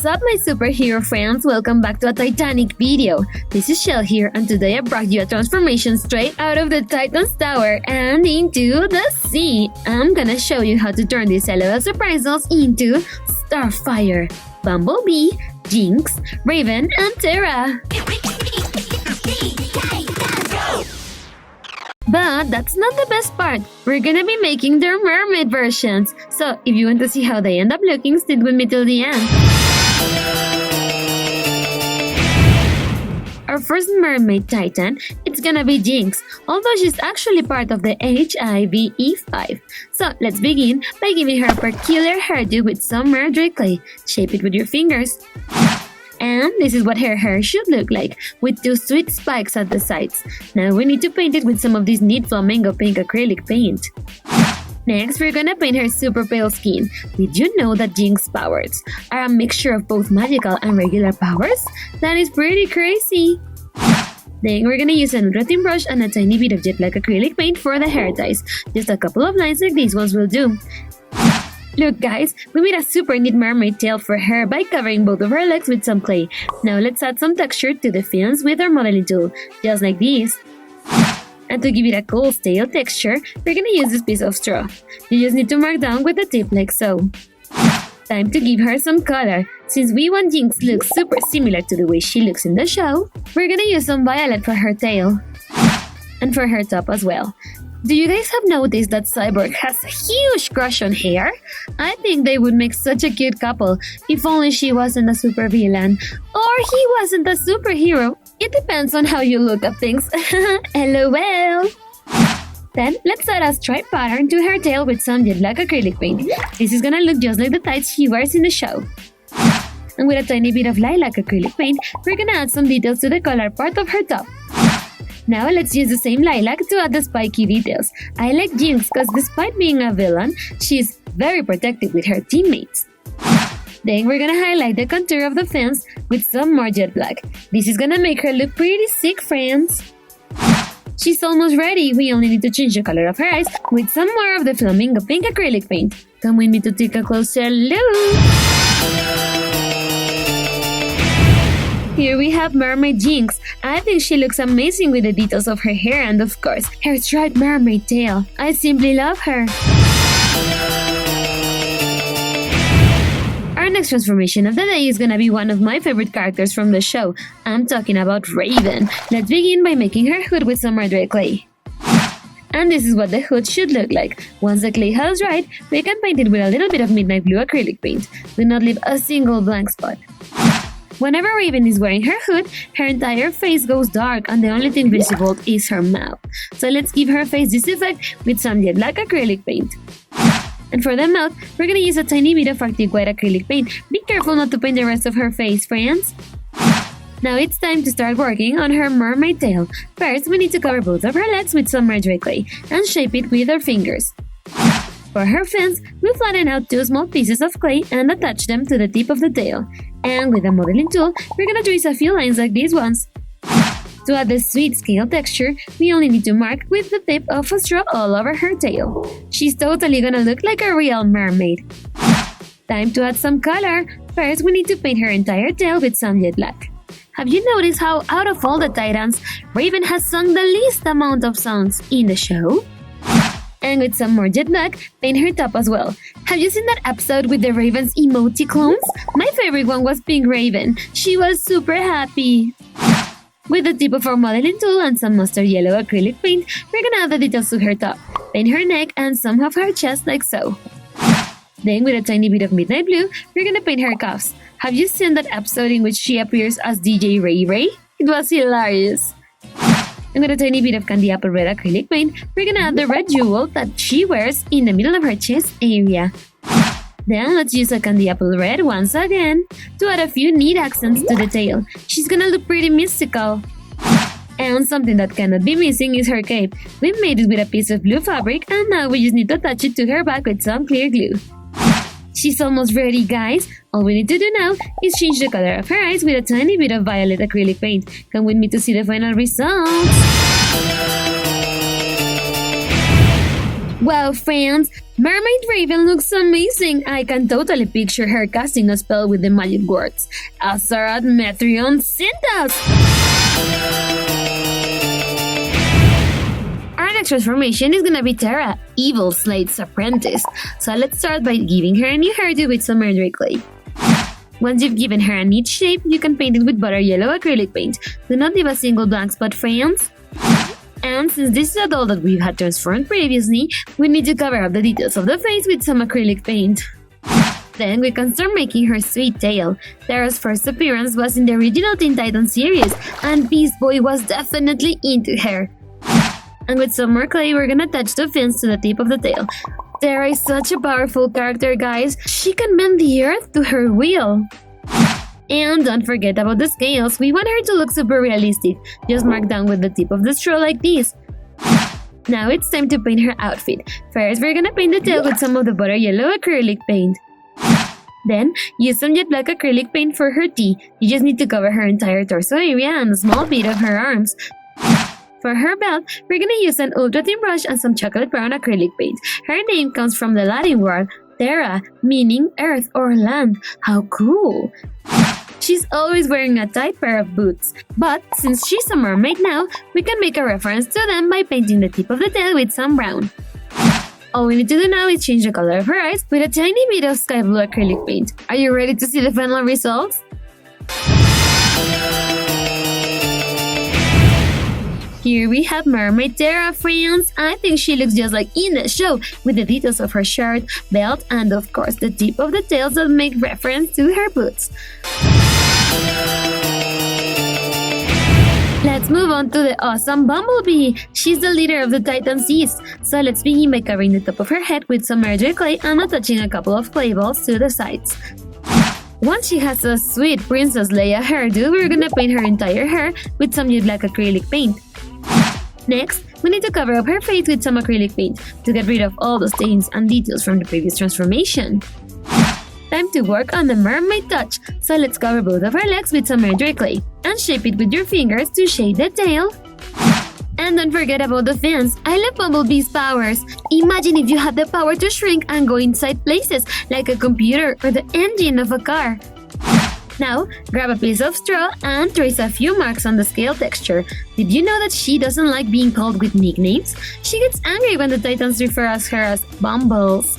up, my superhero friends? Welcome back to a Titanic video. This is Chelle here, and today I brought you a transformation straight out of the Titans Tower and into the sea. I'm gonna show you how to turn these LOL surprise dolls into Starfire, Bumblebee, Jinx, Raven, and TERRA. But that's not the best part. We're gonna be making their mermaid versions. So if you want to see how they end up looking, stay with me till the end. Our first mermaid titan, it's gonna be Jinx, although she's actually part of the HIVE5. So let's begin by giving her a peculiar hairdo with some mermaid clay. Shape it with your fingers. And this is what her hair should look like, with two sweet spikes at the sides. Now we need to paint it with some of this neat flamingo pink acrylic paint. Next, we're gonna paint her super pale skin. Did you know that Jinx powers are a mixture of both magical and regular powers? That is pretty crazy! Then we're gonna use an ultra thin brush and a tiny bit of jet black acrylic paint for the hair ties. Just a couple of lines like these ones will do. Look guys, we made a super neat mermaid tail for her by covering both of her legs with some clay. Now let's add some texture to the fins with our modeling tool, just like this. And to give it a cool tail texture, we're gonna use this piece of straw. You just need to mark down with the tip like so. Time to give her some color. Since we want Jinx to look super similar to the way she looks in the show, we're gonna use some violet for her tail. And for her top as well. Do you guys have noticed that Cyborg has a huge crush on hair? I think they would make such a cute couple if only she wasn't a supervillain. Or he wasn't a superhero. It depends on how you look at things. LOL! Then, let's add a stripe pattern to her tail with some jet black acrylic paint. This is gonna look just like the tights she wears in the show. And with a tiny bit of lilac acrylic paint, we're gonna add some details to the collar part of her top. Now let's use the same lilac to add the spiky details. I like Jinx because despite being a villain, she's very protective with her teammates. Then we're gonna highlight the contour of the fins with some more jet black. This is gonna make her look pretty sick, friends. She's almost ready. We only need to change the color of her eyes with some more of the flamingo pink acrylic paint. Come with me to take a closer look. Here we have Mermaid Jinx. I think she looks amazing with the details of her hair and of course, her striped mermaid tail. I simply love her. Our next transformation of the day is gonna be one of my favorite characters from the show. I'm talking about Raven. Let's begin by making her hood with some red clay. And this is what the hood should look like. Once the clay has dried, we can paint it with a little bit of midnight blue acrylic paint. Do not leave a single blank spot. Whenever Raven is wearing her hood, her entire face goes dark and the only thing visible is her mouth. So let's give her face this effect with some jet black acrylic paint. And for the mouth, we're gonna use a tiny bit of Arctic white acrylic paint. Be careful not to paint the rest of her face, friends. Now it's time to start working on her mermaid tail. First, we need to cover both of her legs with some red clay and shape it with our fingers. For her fins, we'll flatten out two small pieces of clay and attach them to the tip of the tail. And with a modeling tool, we're gonna trace a few lines like these ones. To add the sweet scale texture, we only need to mark with the tip of a straw all over her tail. She's totally gonna look like a real mermaid. Time to add some color. First, we need to paint her entire tail with some jet black. Have you noticed how out of all the Titans, Raven has sung the least amount of songs in the show? And with some more jet black, paint her top as well. Have you seen that episode with the Raven's emoji clones? My favorite one was Pink Raven. She was super happy. With the tip of our modeling tool and some mustard yellow acrylic paint, we're gonna add the details to her top. Paint her neck and some of her chest like so. Then with a tiny bit of midnight blue, we're gonna paint her cuffs. Have you seen that episode in which she appears as DJ Ray Ray? It was hilarious. And with a tiny bit of candy apple red acrylic paint, we're gonna add the red jewel that she wears in the middle of her chest area. Then let's use a candy apple red once again to add a few neat accents to the tail. She's gonna look pretty mystical. And something that cannot be missing is her cape. We made it with a piece of blue fabric and now we just need to attach it to her back with some clear glue. She's almost ready, guys. All we need to do now is change the color of her eyes with a tiny bit of violet acrylic paint. Come with me to see the final results. Wow, friends! Mermaid Raven looks amazing! I can totally picture her casting a spell with the magic words Azarat Metrion Syntas! Our next transformation is gonna be Terra, Evil Slade's apprentice. So let's start by giving her a new hairdo with some mermaid clay. Once you've given her a neat shape, you can paint it with butter yellow acrylic paint. Do not leave a single blank spot, friends. And since this is a doll that we've had transformed previously, we need to cover up the details of the face with some acrylic paint. Then we can start making her sweet tail. Terra's first appearance was in the original Teen Titans series, and Beast Boy was definitely into her. And with some more clay, we're gonna attach the fins to the tip of the tail. Terra is such a powerful character, guys. She can bend the earth to her will. And don't forget about the scales. We want her to look super realistic. Just mark down with the tip of the straw like this. Now it's time to paint her outfit. First, we're gonna paint the tail with some of the butter yellow acrylic paint. Then, use some jet black acrylic paint for her tee. You just need to cover her entire torso area and a small bit of her arms. For her belt, we're gonna use an ultra thin brush and some chocolate brown acrylic paint. Her name comes from the Latin word terra, meaning earth or land. How cool! She's always wearing a tight pair of boots, but since she's a mermaid now, we can make a reference to them by painting the tip of the tail with some brown. All we need to do now is change the color of her eyes with a tiny bit of sky blue acrylic paint. Are you ready to see the final results? Here we have Mermaid Terra, friends. I think she looks just like in the show, with the details of her shirt, belt, and of course the tip of the tails that make reference to her boots. Let's move on to the awesome Bumblebee. She's the leader of the Titans East, so let's begin by covering the top of her head with some mermaid clay and attaching a couple of clay balls to the sides. Once she has a sweet Princess Leia hairdo, we're gonna paint her entire hair with some jet black acrylic paint. Next, we need to cover up her face with some acrylic paint to get rid of all the stains and details from the previous transformation. Time to work on the mermaid touch, so let's cover both of her legs with some mermaid clay and shape it with your fingers to shape the tail. And don't forget about the fins. I love Bumblebee's powers. Imagine if you had the power to shrink and go inside places like a computer or the engine of a car. Now, grab a piece of straw and trace a few marks on the scale texture. Did you know that she doesn't like being called with nicknames? She gets angry when the Titans refer her as Bumbles.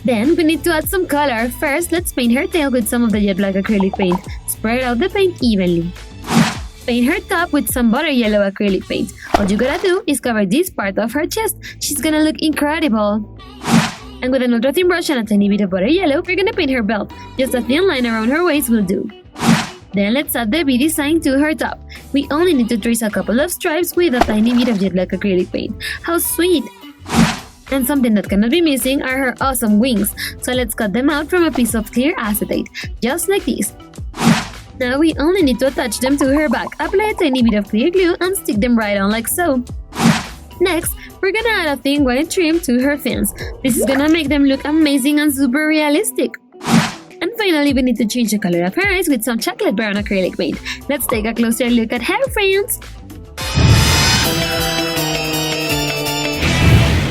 Then, we need to add some color. First, let's paint her tail with some of the jet black acrylic paint. Spread out the paint evenly. Paint her top with some butter yellow acrylic paint. All you gotta do is cover this part of her chest. She's gonna look incredible. And with an ultra thin brush and a tiny bit of butter yellow, we're gonna paint her belt. Just a thin line around her waist will do. Then let's add the V design to her top. We only need to trace a couple of stripes with a tiny bit of jet black acrylic paint. How sweet! And something that cannot be missing are her awesome wings. So let's cut them out from a piece of clear acetate, just like this. Now we only need to attach them to her back. Apply a tiny bit of clear glue and stick them right on like so. Next, we're gonna add a thin white trim to her fins. This is gonna make them look amazing and super realistic. And finally, we need to change the color of her eyes with some chocolate brown acrylic paint. Let's take a closer look at her, friends.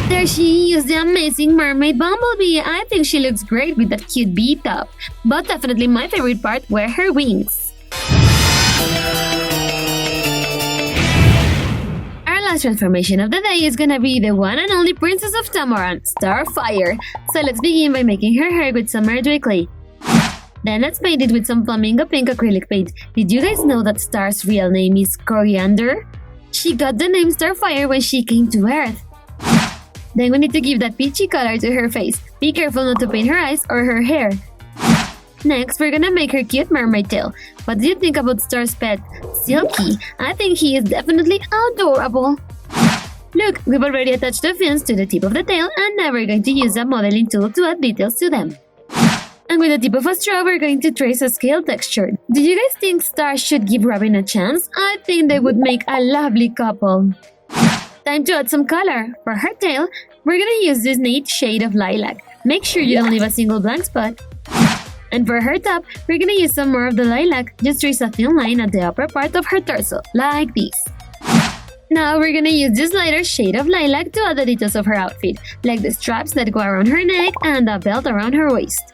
There she is, the amazing mermaid Bumblebee. I think she looks great with that cute bee top. But definitely my favorite part were her wings. Our last transformation of the day is gonna be the one and only Princess of Tamaran, Starfire. So let's begin by making her hair with some mermaid clay. Then let's paint it with some flamingo pink acrylic paint. Did you guys know that Star's real name is Coriander? She got the name Starfire when she came to Earth. Then we need to give that peachy color to her face. Be careful not to paint her eyes or her hair. Next, we're gonna make her cute mermaid tail. What do you think about Star's pet, Silky? I think he is definitely adorable. Look, we've already attached the fins to the tip of the tail, and now we're going to use a modeling tool to add details to them. And with the tip of a straw, we're going to trace a scale texture. Do you guys think Star should give Robin a chance? I think they would make a lovely couple. Time to add some color. For her tail, we're gonna use this neat shade of lilac. Make sure you don't leave a single blank spot. And for her top, we're gonna use some more of the lilac. Just trace a thin line at the upper part of her torso, like this. Now we're gonna use this lighter shade of lilac to add the details of her outfit, like the straps that go around her neck and the belt around her waist.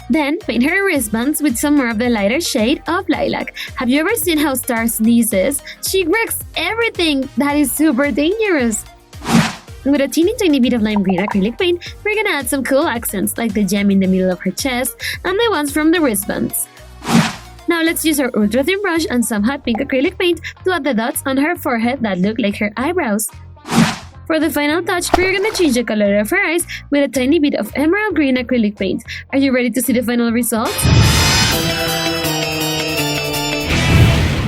Then paint her wristbands with some more of the lighter shade of lilac. Have you ever seen how Star sneezes? She wrecks everything! That is super dangerous! With a teeny tiny bit of lime green acrylic paint, we're gonna add some cool accents like the gem in the middle of her chest and the ones from the wristbands. Now let's use our ultra thin brush and some hot pink acrylic paint to add the dots on her forehead that look like her eyebrows. For the final touch, we're gonna change the color of her eyes with a tiny bit of emerald green acrylic paint. Are you ready to see the final result?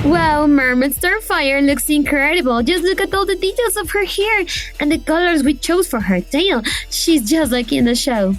Wow, Mermaid Starfire looks incredible. Just look at all the details of her hair and the colors we chose for her tail. She's just like in the show.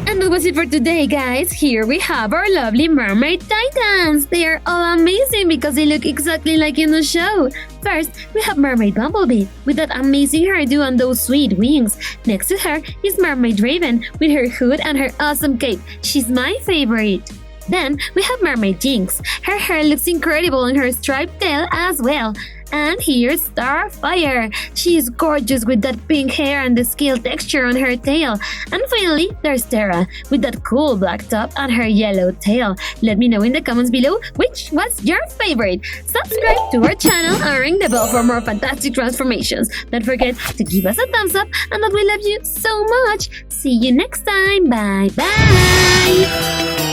And that was it for today, guys. Here we have our lovely mermaid titans. They are all amazing because they look exactly like in the show. First, we have Mermaid Bumblebee with that amazing hairdo and those sweet wings. Next to her is Mermaid Raven with her hood and her awesome cape. She's my favorite. Then we have Mermaid Jinx. Her hair looks incredible on her striped tail as well. And here's Starfire. She's gorgeous with that pink hair and the scale texture on her tail. And finally, there's Terra with that cool black top and her yellow tail. Let me know in the comments below which was your favorite. Subscribe to our channel and ring the bell for more fantastic transformations. Don't forget to give us a thumbs up and that we love you so much. See you next time. Bye bye.